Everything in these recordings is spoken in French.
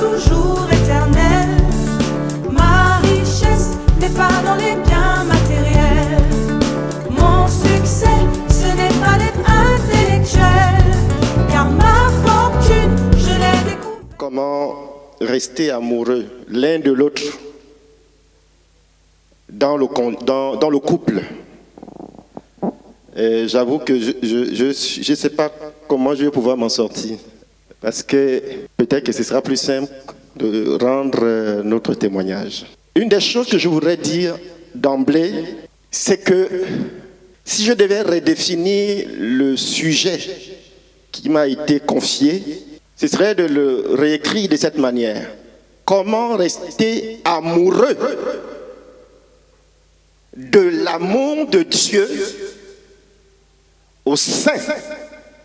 toujours éternel. Ma richesse n'est pas dans les biens matériels. Mon succès, ce n'est pas d'être intellectuel, car ma fortune, je l'ai découvert. Comment rester amoureux l'un de l'autre dans le couple. J'avoue que je ne sais pas comment je vais pouvoir m'en sortir. Parce que peut-être que ce sera plus simple de rendre notre témoignage. Une des choses que je voudrais dire d'emblée, c'est que si je devais redéfinir le sujet qui m'a été confié, ce serait de le réécrire de cette manière. Comment rester amoureux de l'amour de Dieu au sein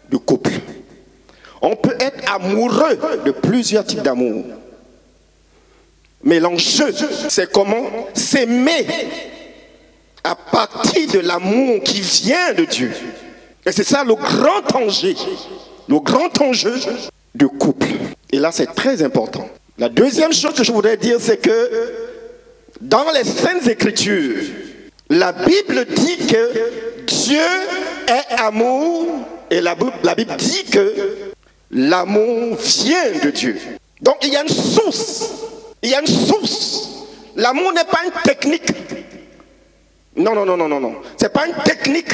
du couple. On peut être amoureux de plusieurs types d'amour. Mais l'enjeu, c'est comment s'aimer à partir de l'amour qui vient de Dieu. Et c'est ça le grand enjeu du couple. Et là, c'est très important. La deuxième chose que je voudrais dire, c'est que dans les Saintes Écritures, la Bible dit que Dieu est amour et la Bible dit que l'amour vient de Dieu. Donc il y a une source. Il y a une source. L'amour n'est pas une technique. Non. Ce n'est pas une technique.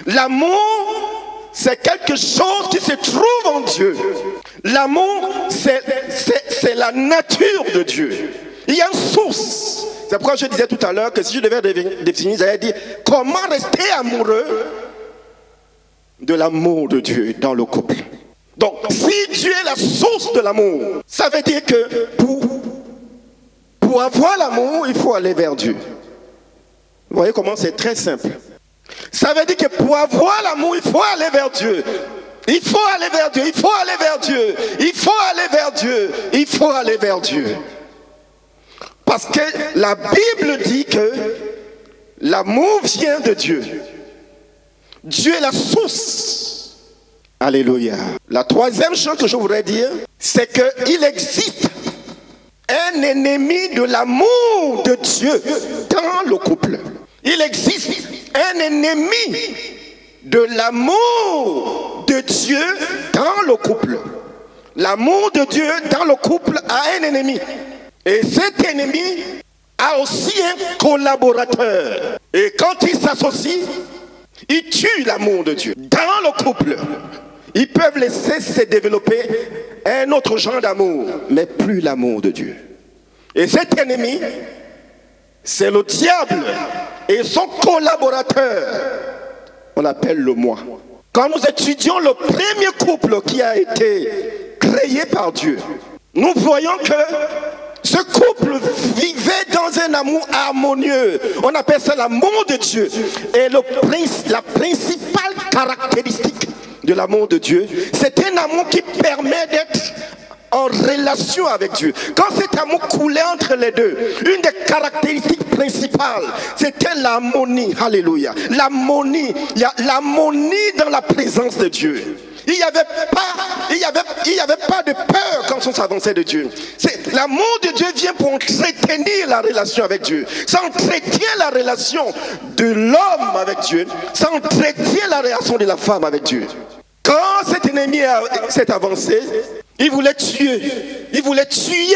L'amour, c'est quelque chose qui se trouve en Dieu. L'amour, c'est la nature de Dieu. Il y a une source. C'est pourquoi je disais tout à l'heure que si je devais définir, j'allais dire comment rester amoureux de l'amour de Dieu dans le couple. Donc, si Dieu est la source de l'amour, ça veut dire que pour avoir l'amour, il faut aller vers Dieu. Vous voyez comment c'est très simple. Ça veut dire que pour avoir l'amour, il faut aller vers Dieu. Il faut aller vers Dieu, il faut aller vers Dieu, il faut aller vers Dieu, il faut aller vers Dieu. Parce que la Bible dit que l'amour vient de Dieu. Dieu est la source. Alléluia. La troisième chose que je voudrais dire, c'est qu'il existe un ennemi de l'amour de Dieu dans le couple. Il existe un ennemi de l'amour de Dieu dans le couple. L'amour de Dieu dans le couple a un ennemi. Et cet ennemi a aussi un collaborateur. Et quand il s'associe, il tue l'amour de Dieu. Dans le couple, ils peuvent laisser se développer un autre genre d'amour, mais plus l'amour de Dieu. Et cet ennemi, c'est le diable et son collaborateur. On l'appelle le moi. Quand nous étudions le premier couple qui a été créé par Dieu, nous voyons que ce couple vivait dans un amour harmonieux. On appelle ça l'amour de Dieu. Et la principale caractéristique de l'amour de Dieu, c'est un amour qui permet d'être en relation avec Dieu. Quand cet amour coulait entre les deux, une des caractéristiques principales, c'était l'harmonie. Alléluia. L'harmonie. Il y a l'harmonie dans la présence de Dieu. Il n'y avait pas de peur quand on s'avançait de Dieu. L'amour de Dieu vient pour entretenir la relation avec Dieu. Ça entretient la relation de l'homme avec Dieu. Ça entretient la relation de la femme avec Dieu. Quand cet ennemi s'est avancé, il voulait tuer. Il voulait tuer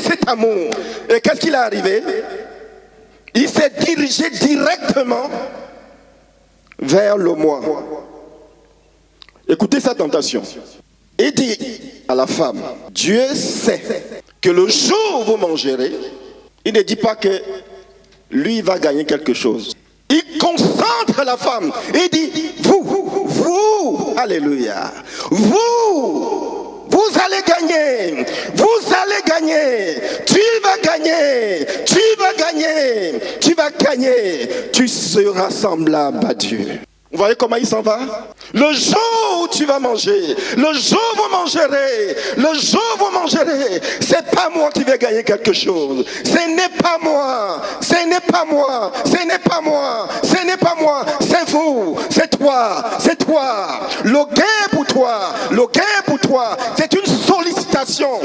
cet amour. Et qu'est-ce qu'il est arrivé? Il s'est dirigé directement vers le moi. Écoutez sa tentation. Il dit à la femme, Dieu sait que le jour où vous mangerez, il ne dit pas que lui va gagner quelque chose. Il concentre la femme. Il dit, vous, alléluia, vous allez gagner, tu vas gagner, tu seras semblable à Dieu. Vous voyez comment il s'en va? Le jour où tu vas manger, le jour où vous mangerez, c'est pas moi qui vais gagner quelque chose. Ce n'est pas moi, c'est vous, c'est toi. Le gain pour toi, c'est une sollicitation manifestation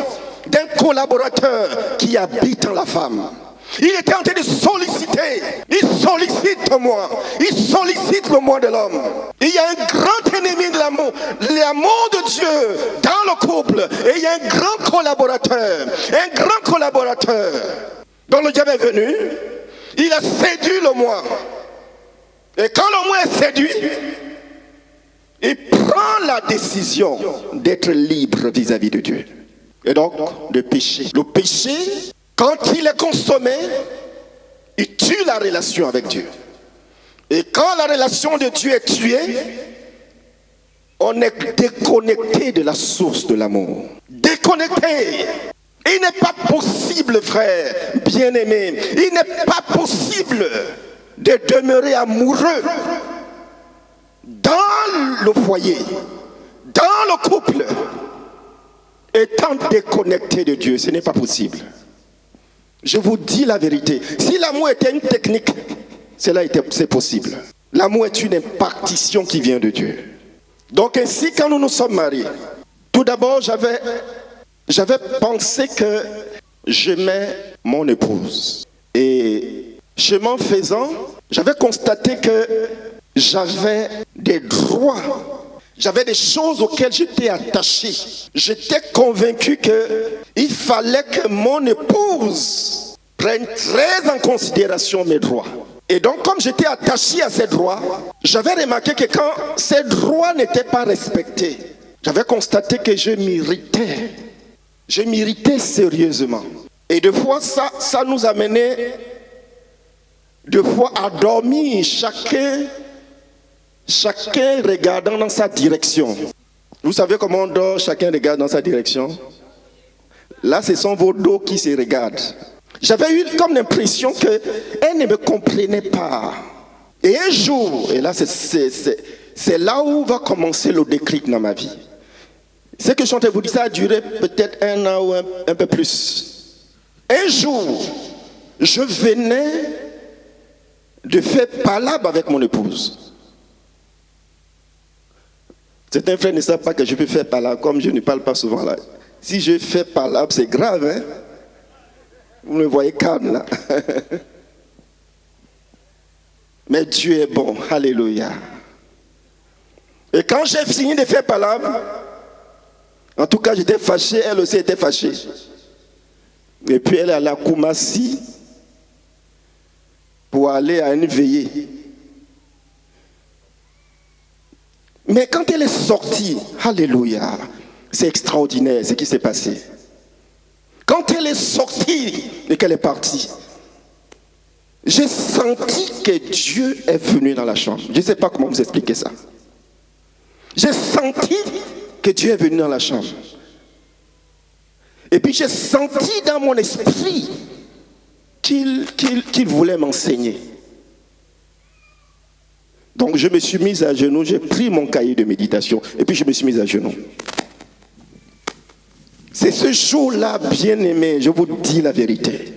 d'un collaborateur qui habite en la femme. Il était en train de solliciter. Il sollicite moi. Il sollicite le moi de l'homme. Il y a un grand ennemi de l'amour. L'amour de Dieu dans le couple. Et il y a un grand collaborateur. Un grand collaborateur. Donc le diable est venu. Il a séduit le moi. Et quand le moi est séduit, il prend la décision d'être libre vis-à-vis de Dieu. Et donc, de pécher. Le péché, quand il est consommé, il tue la relation avec Dieu. Et quand la relation de Dieu est tuée, on est déconnecté de la source de l'amour. Déconnecté. Il n'est pas possible, frère, bien-aimé, il n'est pas possible de demeurer amoureux dans le foyer, dans le couple, étant déconnecté de Dieu. Ce n'est pas possible. Je vous dis la vérité. Si l'amour était une technique, c'est possible. L'amour est une impartition qui vient de Dieu. Donc ainsi, quand nous nous sommes mariés, tout d'abord, j'avais pensé que j'aimais mon épouse. Et chemin faisant, j'avais constaté que j'avais des droits. J'avais des choses auxquelles j'étais attaché. J'étais convaincu qu'il fallait que mon épouse prenne très en considération mes droits. Et donc, comme j'étais attaché à ces droits, j'avais remarqué que quand ces droits n'étaient pas respectés, j'avais constaté que je m'irritais. Je m'irritais sérieusement. Et deux fois, ça nous amenait deux fois à dormir, chacun regardant dans sa direction. Vous savez comment on dort, chacun regarde dans sa direction? Là, ce sont vos dos qui se regardent. J'avais eu comme l'impression qu'elle ne me comprenait pas. Et un jour, et là c'est là où va commencer le déclic dans ma vie. Ce que je suis en train de vous dire, ça a duré peut-être 1 an ou un peu plus. Un jour, je venais de faire palabre avec mon épouse. Certains frères ne savent pas que je peux faire palabre, comme je ne parle pas souvent là. Si je fais palabre, c'est grave, hein? Vous me voyez calme là. Mais Dieu est bon, alléluia. Et quand j'ai fini de faire palabre, en tout cas j'étais fâché, elle aussi était fâchée. Et puis elle est allée à Koumassi pour aller à une veillée. Mais quand elle est sortie, alléluia, c'est extraordinaire ce qui s'est passé. Quand elle est sortie et qu'elle est partie, j'ai senti que Dieu est venu dans la chambre. Je ne sais pas comment vous expliquer ça. J'ai senti que Dieu est venu dans la chambre. Et puis j'ai senti dans mon esprit qu'il voulait m'enseigner. Donc je me suis mise à genoux, j'ai pris mon cahier de méditation et puis je me suis mise à genoux. C'est ce jour-là, bien-aimé, je vous dis la vérité.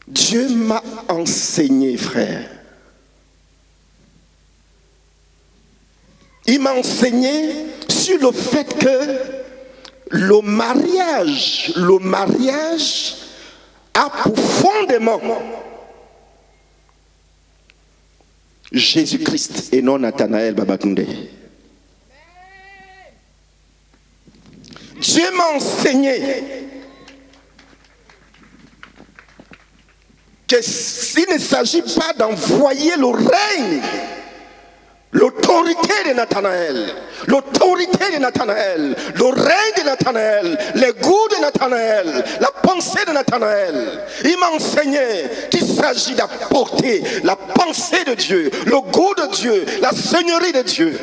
Dieu m'a enseigné, frère. Il m'a enseigné sur le fait que le mariage a pour fondement Jésus-Christ et non Nathanaël Babatunde. Dieu m'a enseigné que s'il ne s'agit pas d'envoyer le règne, l'autorité de Nathanaël, le règne de Nathanaël, les goûts de Nathanaël, la pensée de Nathanaël, il m'a enseigné qu'il s'agit d'apporter la pensée de Dieu, le goût de Dieu, la seigneurie de Dieu.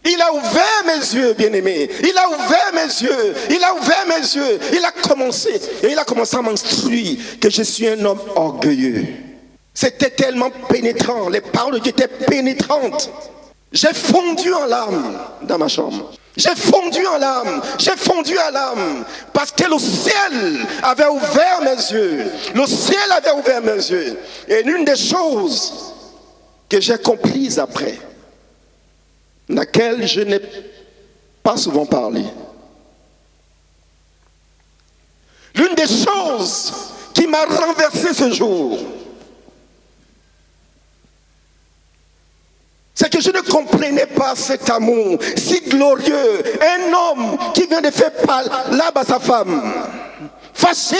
Il a ouvert mes yeux, bien-aimé. Il a ouvert mes yeux. Il a commencé à m'instruire que je suis un homme orgueilleux. C'était tellement pénétrant. Les paroles de Dieu étaient pénétrantes. J'ai fondu en larmes dans ma chambre. J'ai fondu en larmes. Parce que le ciel avait ouvert mes yeux. Et l'une des choses que j'ai comprises après, laquelle je n'ai pas souvent parlé. L'une des choses qui m'a renversé ce jour, c'est que je ne comprenais pas cet amour si glorieux. Un homme qui vient de faire palabre à sa femme, fâché,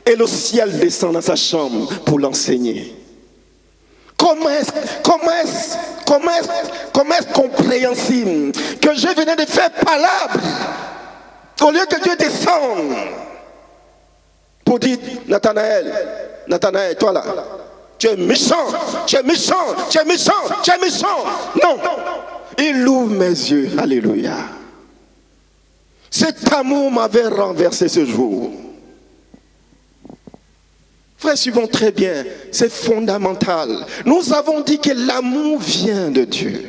et le ciel descend dans sa chambre pour l'enseigner. Comment est-ce compréhensible que je venais de faire palabre au lieu que Dieu descende pour dire Nathanaël, toi là, tu es méchant, tu es méchant, tu es méchant, tu es méchant. Non, il ouvre mes yeux, alléluia. Cet amour m'avait renversé ce jour. Frères, suivons très bien, c'est fondamental. Nous avons dit que l'amour vient de Dieu.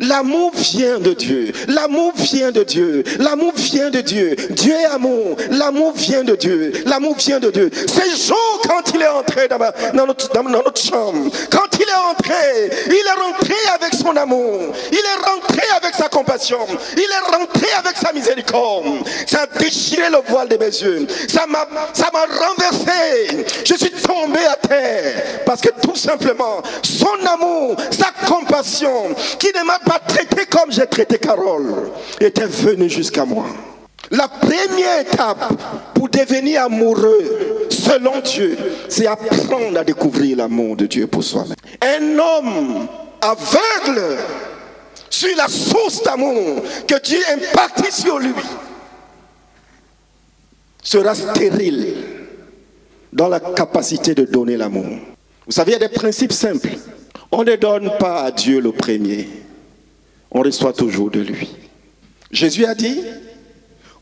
L'amour vient de Dieu. L'amour vient de Dieu. L'amour vient de Dieu. Dieu est amour. L'amour vient de Dieu. L'amour vient de Dieu. Ce jour, quand il est entré dans notre chambre, quand il est entré, il est rentré avec son amour. Il est rentré avec sa compassion. Il est rentré avec sa miséricorde. Ça a déchiré le voile de mes yeux. Ça m'a renversé. Je suis tombé à terre. Parce que tout simplement, son amour, sa compassion, qui ne m'a pas traité comme j'ai traité Carole, était venu jusqu'à moi. La première étape pour devenir amoureux selon Dieu, c'est apprendre à découvrir l'amour de Dieu pour soi-même. Un homme aveugle sur la source d'amour que Dieu impacte sur lui sera stérile dans la capacité de donner l'amour. Vous savez, il y a des principes simples. On ne donne pas à Dieu le premier. On reçoit toujours de lui. Jésus a dit,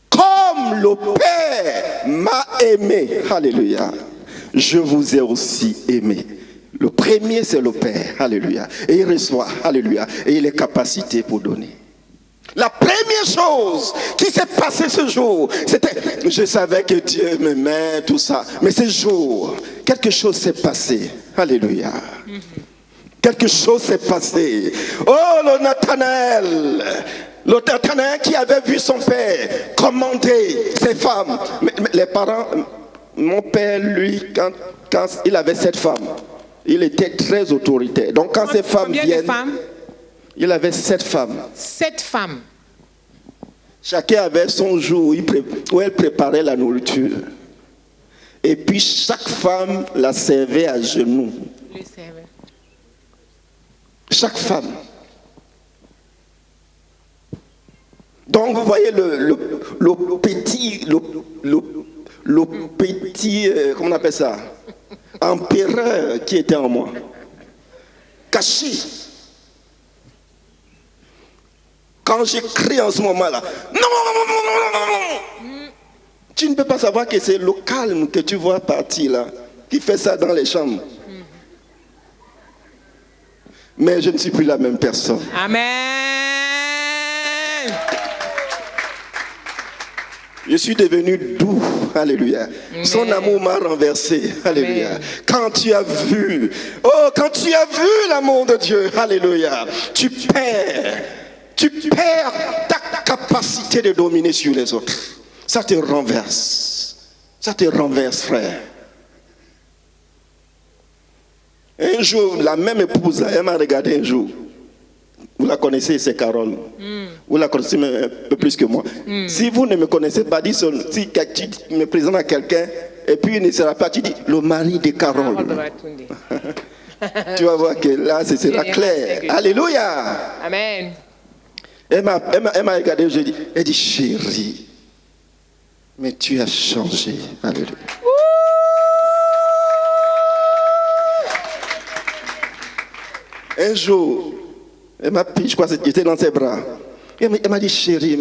comme le Père m'a aimé, alléluia, je vous ai aussi aimé. Le premier, c'est le Père, alléluia. Et il reçoit, alléluia. Et il a capacité pour donner. La première chose qui s'est passée ce jour, c'était, je savais que Dieu m'aimait, tout ça. Mais ce jour, quelque chose s'est passé, alléluia. Quelque chose s'est passé. Oh, le Nathanaël qui avait vu son père commander ses femmes. Mais les parents, mon père, lui, quand il avait 7 femmes, il était très autoritaire. Donc quand ces femmes viennent, il avait 7 femmes. 7 femmes. Chacun avait son jour où elle préparait la nourriture. Et puis chaque femme la servait à genoux. Le servait. Chaque femme. Donc vous voyez le petit, comment on appelle ça, empereur qui était en moi, caché. Quand j'écris en ce moment-là, non, tu ne peux pas savoir que c'est le calme que tu vois partir là, qui fait ça dans les chambres. Mais je ne suis plus la même personne. Amen. Je suis devenu doux, alléluia. Son amour m'a renversé, alléluia. Amen. Quand tu as vu l'amour de Dieu, alléluia, tu perds ta capacité de dominer sur les autres. Ça te renverse, frère. Un jour, la même épouse, elle m'a regardé un jour. Vous la connaissez, c'est Carole. Vous la connaissez même un peu plus que moi. Si vous ne me connaissez pas, si tu me présentes à quelqu'un, et puis il ne sera pas, tu dis, le mari de Carole. Tu vas voir que là, ce sera clair. Alléluia. Amen. Elle m'a regardé, elle dit, chérie, mais tu as changé. Alléluia. Un jour, elle m'a pris, je crois que j'étais dans ses bras. Elle m'a dit, chérie,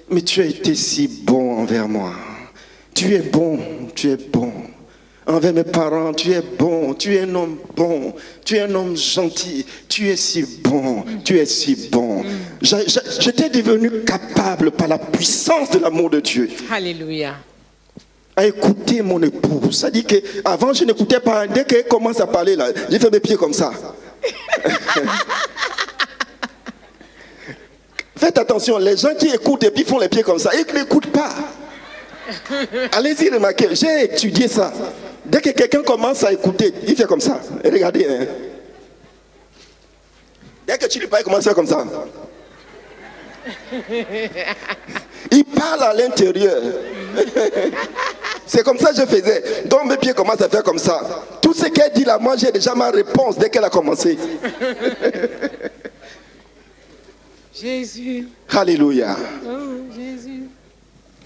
mais tu as été si bon envers moi. Tu es bon. Envers mes parents, tu es bon. Tu es un homme bon. Tu es un homme gentil. Tu es si bon. J'étais devenu capable par la puissance de l'amour de Dieu. Alléluia. À écouter mon épouse. Ça dit qu'avant, je n'écoutais pas. Dès qu'elle commence à parler, là, j'ai fait mes pieds comme ça. Faites attention, les gens qui écoutent et puis font les pieds comme ça, ils n'écoutent pas. Allez-y, remarquez, j'ai étudié ça. Dès que quelqu'un commence à écouter, il fait comme ça. Et regardez, hein. Dès que tu lui parles, il commence à faire comme ça. Il parle à l'intérieur. C'est comme ça que je faisais. Donc mes pieds commencent à faire comme ça. Tout ce qu'elle dit là, moi j'ai déjà ma réponse dès qu'elle a commencé. Jésus. Alléluia. Oh, Jésus.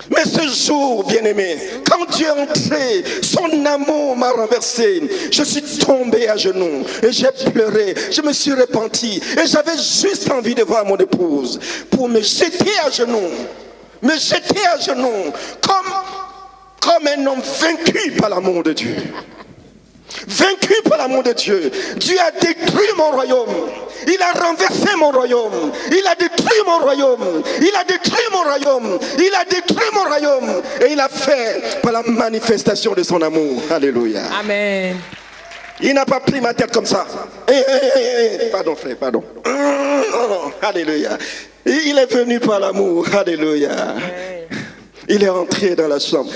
Mais ce jour, bien-aimé, quand tu es entré, son amour m'a renversé. Je suis tombé à genoux et j'ai pleuré. Je me suis repenti et j'avais juste envie de voir mon épouse pour me jeter à genoux. Me jeter à genoux comme un homme vaincu par l'amour de Dieu. Vaincu par l'amour de Dieu. Dieu a détruit mon royaume. Il a renversé mon royaume. Il a détruit mon royaume. Il a détruit mon royaume. Il a détruit mon royaume. Et il a fait par la manifestation de son amour. Alléluia. Amen. Il n'a pas pris ma tête comme ça. Pardon frère, pardon. Alléluia. Il est venu par l'amour. Alléluia. Il est entré dans la chambre.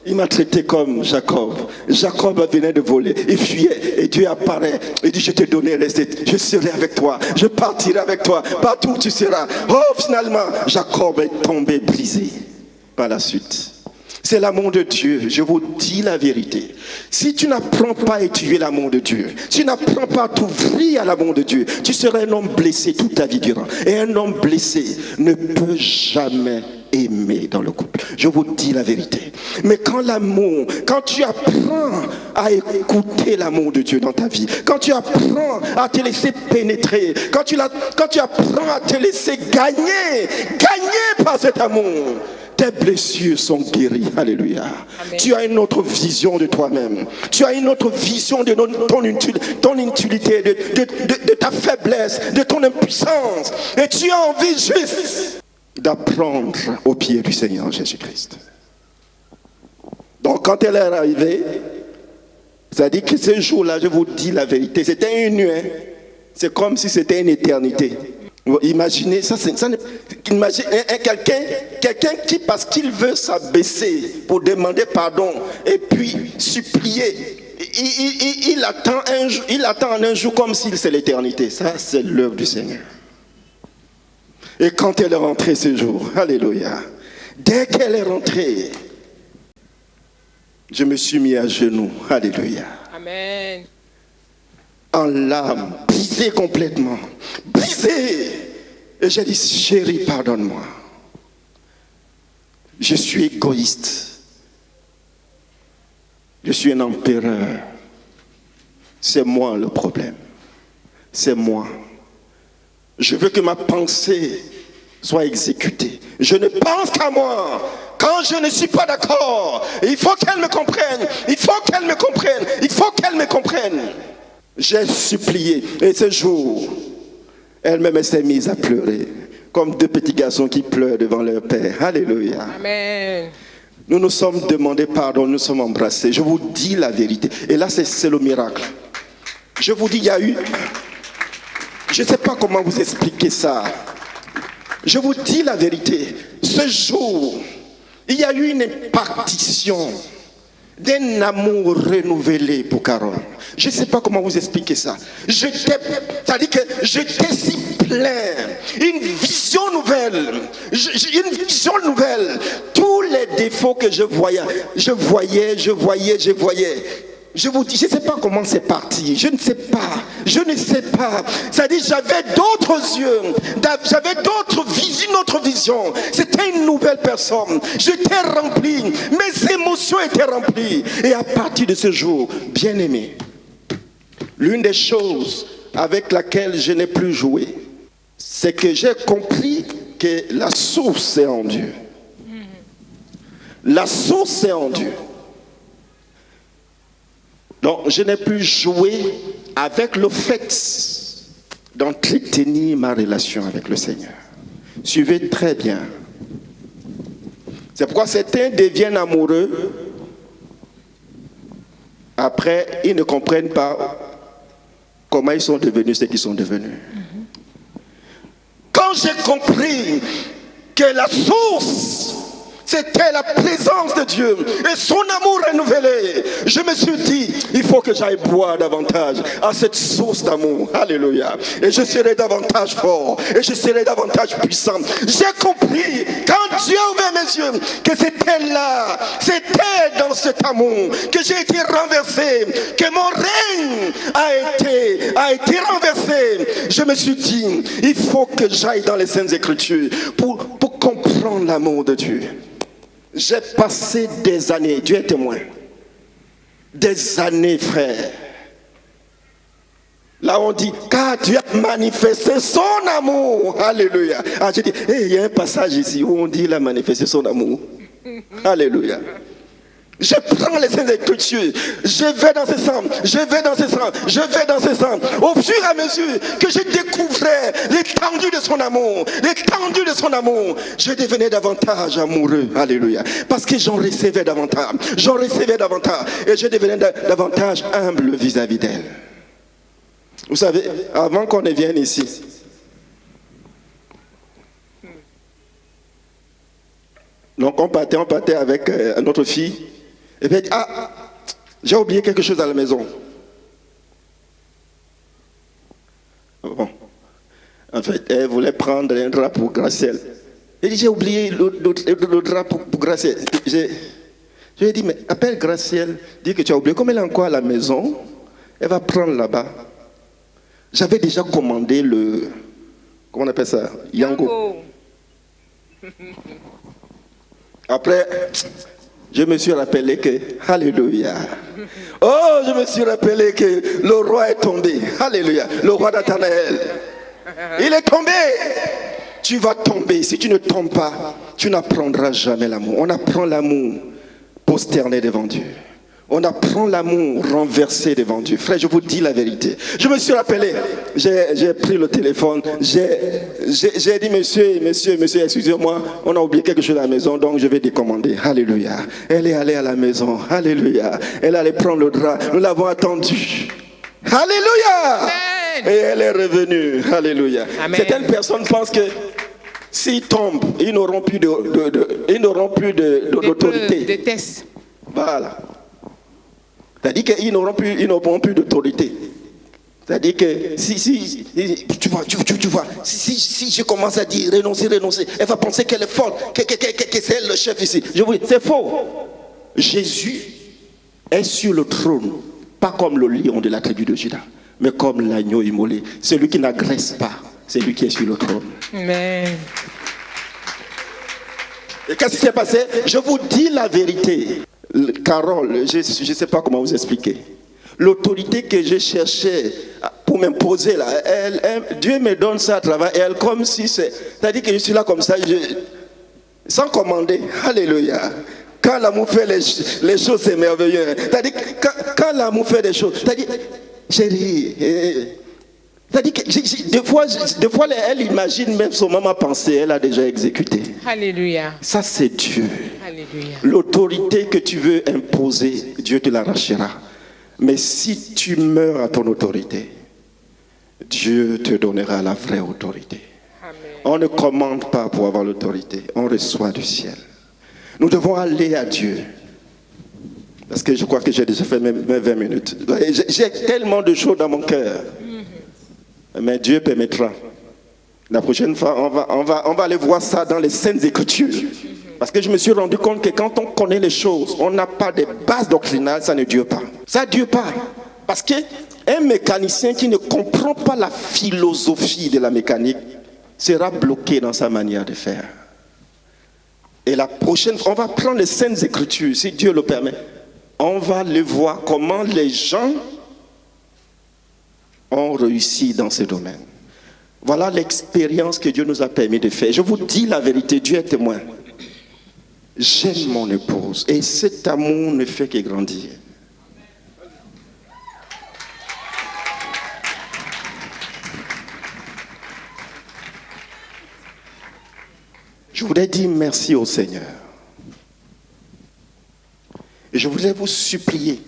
Il m'a traité comme Jacob. Jacob venait de voler. Il fuyait. Et Dieu apparaît. Il dit, je t'ai donné, je serai avec toi. Je partirai avec toi. Partout où tu seras. Oh, finalement, Jacob est tombé brisé par la suite. C'est l'amour de Dieu. Je vous dis la vérité. Si tu n'apprends pas à étudier l'amour de Dieu, tu n'apprends pas à t'ouvrir à l'amour de Dieu, tu seras un homme blessé toute ta vie durant. Et un homme blessé ne peut jamais aimer dans le couple. Je vous dis la vérité. Mais quand l'amour, quand tu apprends à écouter l'amour de Dieu dans ta vie, quand tu apprends à te laisser pénétrer, quand tu apprends à te laisser gagner par cet amour, tes blessures sont guéries. Alléluia. Amen. Tu as une autre vision de toi-même. Tu as une autre vision de ton utilité, de ta faiblesse, de ton impuissance. Et tu as envie juste d'apprendre au pied du Seigneur Jésus-Christ. Donc quand elle est arrivée, ça dit que ce jour-là, je vous dis la vérité, c'était une nuit. C'est comme si c'était une éternité. Imaginez, imaginez quelqu'un qui, parce qu'il veut s'abaisser pour demander pardon et puis supplier, il attend un jour comme si c'est l'éternité. Ça, c'est l'œuvre du Seigneur. Et quand elle est rentrée ce jour, alléluia, dès qu'elle est rentrée, je me suis mis à genoux, alléluia. Amen. En larmes, brisé complètement, brisé. Et j'ai dit, chérie, pardonne-moi. Je suis égoïste. Je suis un empereur. C'est moi le problème. C'est moi. Je veux que ma pensée soit exécutée. Je ne pense qu'à moi. Quand je ne suis pas d'accord, il faut qu'elle me comprenne. Il faut qu'elle me comprenne. Il faut qu'elle me comprenne. J'ai supplié. Et ce jour, elle-même s'est mise à pleurer. Comme deux petits garçons qui pleurent devant leur père. Alléluia. Amen. Nous nous sommes demandé pardon, nous nous sommes embrassés. Je vous dis la vérité. Et là, c'est le miracle. Je vous dis, il y a eu... Je ne sais pas comment vous expliquer ça. Je vous dis la vérité. Ce jour, il y a eu une impartition d'un amour renouvelé pour Carole. Je ne sais pas comment vous expliquer ça. C'est-à-dire que j'étais si plein. Une vision nouvelle. Une vision nouvelle. Tous les défauts que je voyais. Je vous dis, je ne sais pas comment c'est parti. Je ne sais pas. C'est-à-dire, j'avais d'autres yeux. J'avais une autre vision. C'était une nouvelle personne. J'étais rempli. Mes émotions étaient remplies. Et à partir de ce jour, bien aimé, l'une des choses avec laquelle je n'ai plus joué, c'est que j'ai compris que la source est en Dieu. La source est en Dieu. Donc, je n'ai plus joué avec le fait d'entretenir ma relation avec le Seigneur. Suivez très bien. C'est pourquoi certains deviennent amoureux. Après, ils ne comprennent pas comment ils sont devenus ce qu'ils sont devenus. Quand quand j'ai compris que la source, c'était la présence de Dieu et son amour renouvelé, je me suis dit, il faut que j'aille boire davantage à cette source d'amour. Alléluia. Et je serai davantage fort et je serai davantage puissant. J'ai compris, quand Dieu a ouvert mes yeux, que c'était là, c'était dans cet amour que j'ai été renversé, que mon règne a été renversé. Je me suis dit, il faut que j'aille dans les Saintes Écritures pour comprendre l'amour de Dieu. J'ai passé des années, Dieu est témoin, des années, frère. Là on dit, car Dieu a manifesté son amour. Alléluia. Ah, j'ai dit, il y a un passage ici où on dit il a manifesté son amour. Alléluia. Je prends les Saintes Écritures, je vais dans ce sens, je vais dans ce sens, je vais dans ce sens. Au fur et à mesure que je découvrais l'étendue de son amour, l'étendue de son amour, je devenais davantage amoureux. Alléluia. Parce que j'en recevais davantage, et je devenais davantage humble vis-à-vis d'elle. Vous savez, avant qu'on ne vienne ici, donc on partait avec notre fille. Et puis elle dit, j'ai oublié quelque chose à la maison. Bon. En fait, elle voulait prendre un drap pour Gracielle. Elle dit, j'ai oublié le drap pour Gracielle. Je lui ai dit, mais appelle Gracielle, dis que tu as oublié. Comme elle est encore à la maison, elle va prendre là-bas. J'avais déjà commandé le, comment on appelle ça? Yango. Après, je me suis rappelé que, alléluia. Oh, je me suis rappelé que le roi est tombé. Alléluia. Le roi d'Athanaël. Il est tombé. Tu vas tomber. Si tu ne tombes pas, tu n'apprendras jamais l'amour. On apprend l'amour prosterné devant Dieu. On apprend l'amour renversé devant Dieu. Frère, je vous dis la vérité. Je me suis rappelé, j'ai pris le téléphone, j'ai dit, monsieur, excusez-moi, on a oublié quelque chose à la maison, donc je vais décommander. Alléluia. Elle est allée à la maison. Alléluia. Elle allait prendre le drap. Nous l'avons attendue. Alléluia. Amen. Et elle est revenue. Alléluia. Amen. Certaines personnes pensent que s'ils tombent, ils n'auront plus d'autorité. De tests. Voilà. C'est-à-dire qu'ils n'auront plus d'autorité. C'est-à-dire que si tu vois, si je commence à dire renoncer, elle va penser qu'elle est folle, que c'est elle le chef ici. Je vous dis, c'est faux. Jésus est sur le trône, pas comme le lion de la tribu de Juda, mais comme l'agneau immolé. Celui qui n'agresse pas, c'est lui qui est sur le trône. Amen. Et qu'est-ce qui s'est passé? Je vous dis la vérité. Carole, je ne sais pas comment vous expliquer. L'autorité que je cherchais pour m'imposer là, Dieu me donne ça à travers elle comme si c'est-à-dire que je suis là comme ça, sans commander. Alléluia. Quand l'amour fait les choses, c'est merveilleux. C'est-à-dire quand l'amour fait des choses, c'est-à-dire, chérie, c'est-à-dire que des fois, elle imagine même son maman pensée, elle a déjà exécuté. Alléluia. Ça, c'est Dieu. Alléluia. L'autorité que tu veux imposer, Dieu te l'arrachera. Mais si tu meurs à ton autorité, Dieu te donnera la vraie autorité. Amen. On ne commande pas pour avoir l'autorité, on reçoit du ciel. Nous devons aller à Dieu. Parce que je crois que j'ai déjà fait mes 20 minutes. J'ai tellement de choses dans mon cœur. Mais Dieu permettra. La prochaine fois, on va aller voir ça dans les Saintes Écritures. Parce que je me suis rendu compte que quand on connaît les choses, on n'a pas de base doctrinale, ça ne dure pas. Ça ne dure pas. Parce qu'un mécanicien qui ne comprend pas la philosophie de la mécanique sera bloqué dans sa manière de faire. Et la prochaine fois, on va prendre les Saintes Écritures, si Dieu le permet. On va les voir comment les gens ont réussi dans ce domaine. Voilà l'expérience que Dieu nous a permis de faire. Je vous dis la vérité, Dieu est témoin. J'aime mon épouse et cet amour ne fait que grandir. Je voudrais dire merci au Seigneur. Et je voudrais vous supplier,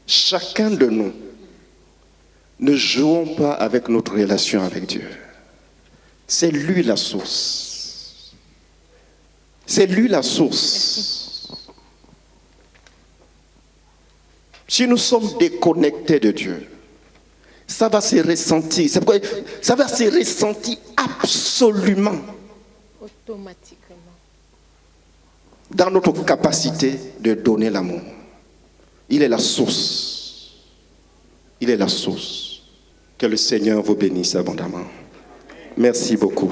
chacun de nous, ne jouons pas avec notre relation avec Dieu. C'est lui la source. C'est lui la source. Si nous sommes déconnectés de Dieu, ça va se ressentir. C'est pourquoi ça va se ressentir absolument Automatiquement. dans notre capacité de donner l'amour. Il est la source. Il est la source. Que le Seigneur vous bénisse abondamment. Merci beaucoup.